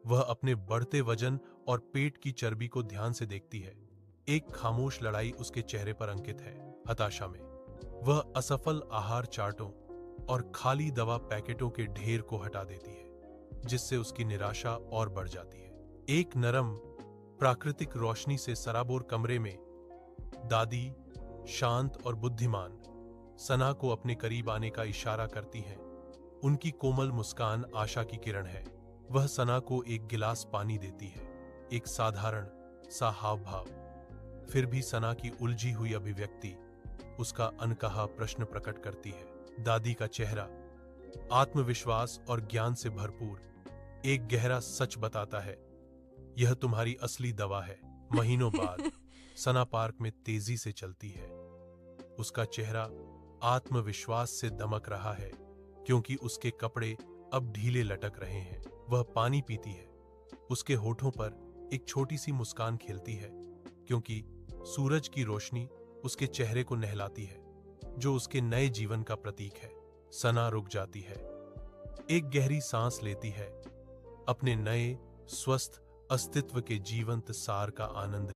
वह अपने बढ़ते वजन और पेट की चर्बी को ध्यान से देखती है। एक खामोश लड़ाई उसके चेहरे पर अंकित है। हताशा में वह असफल आहार चार्टों और खाली दवा पैकेटों के ढेर को हटा देती है, जिससे उसकी निराशा और बढ़ जाती है। एक नरम प्राकृतिक रोशनी से सराबोर कमरे में दादी, शांत और बुद्धिमान, सना को अपने करीब आने का इशारा करती हैं। उनकी कोमल मुस्कान आशा की किरण है। वह सना को एक गिलास पानी देती है, एक साधारण सा हाव भाव। फिर भी सना की उलझी हुई अभिव्यक्ति उसका अनकहा प्रश्न प्रकट करती है। दादी का चेहरा आत्मविश्वास और ज्ञान से भरपूर एक गहरा सच बताता है, यह तुम्हारी असली दवा है। महीनों बाद सना पार्क में तेजी से चलती है। उसका चेहरा आत्मविश्वास से दमक रहा है, क्योंकि उसके कपड़े अब ढीले लटक रहे हैं। वह पानी पीती है। उसके होठों पर एक छोटी सी मुस्कान खिलती है, क्योंकि सूरज की रोशनी उसके चेहरे को नहलाती है, जो उसके नए जीवन का प्रतीक है। सना रुक जाती है, एक गहरी सांस लेती है, अपने नए स्वस्थ अस्तित्व के जीवंत सार का आनंद।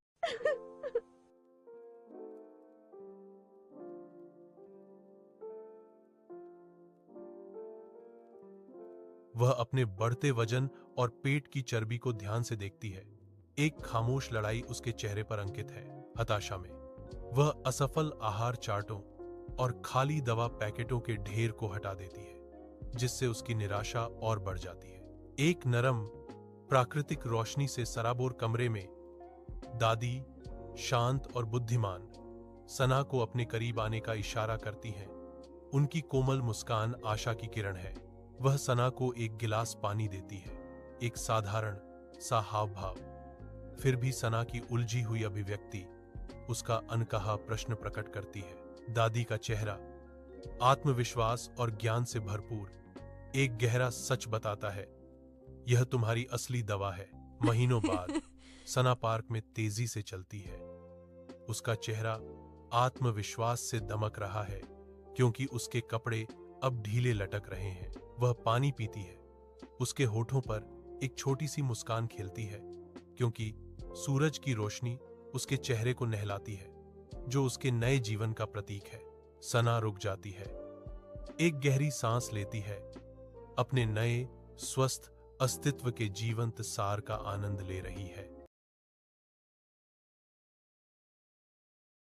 वह अपने बढ़ते वजन और पेट की चर्बी को ध्यान से देखती है। एक खामोश लड़ाई उसके चेहरे पर अंकित है। हताशा में वह असफल आहार चार्टों और खाली दवा पैकेटों के ढेर को हटा देती है, जिससे उसकी निराशा और बढ़ जाती है। एक नरम प्राकृतिक रोशनी से सराबोर कमरे में दादी, शांत और बुद्धिमान, सना को अपने करीब आने का इशारा करती हैं। उनकी कोमल मुस्कान आशा की किरण है। वह सना को एक गिलास पानी देती है, एक साधारण सा हाव भाव। फिर भी सना की उलझी हुई अभिव्यक्ति उसका अनकहा प्रश्न प्रकट करती है। दादी का चेहरा आत्मविश्वास और ज्ञान से भरपूर एक गहरा सच बताता है, यह तुम्हारी असली दवा है। महीनों बाद सना पार्क में तेजी से चलती है। उसका चेहरा आत्मविश्वास से दमक रहा है, क्योंकि उसके कपड़े अब ढीले लटक रहे हैं। वह पानी पीती है। उसके होठों पर एक छोटी सी मुस्कान खिलती है, क्योंकि सूरज की रोशनी उसके चेहरे को नहलाती है, जो उसके नए जीवन का प्रतीक है। सना रुक जाती है, एक गहरी सांस लेती है, अपने नए स्वस्थ अस्तित्व के जीवंत सार का आनंद ले रही है।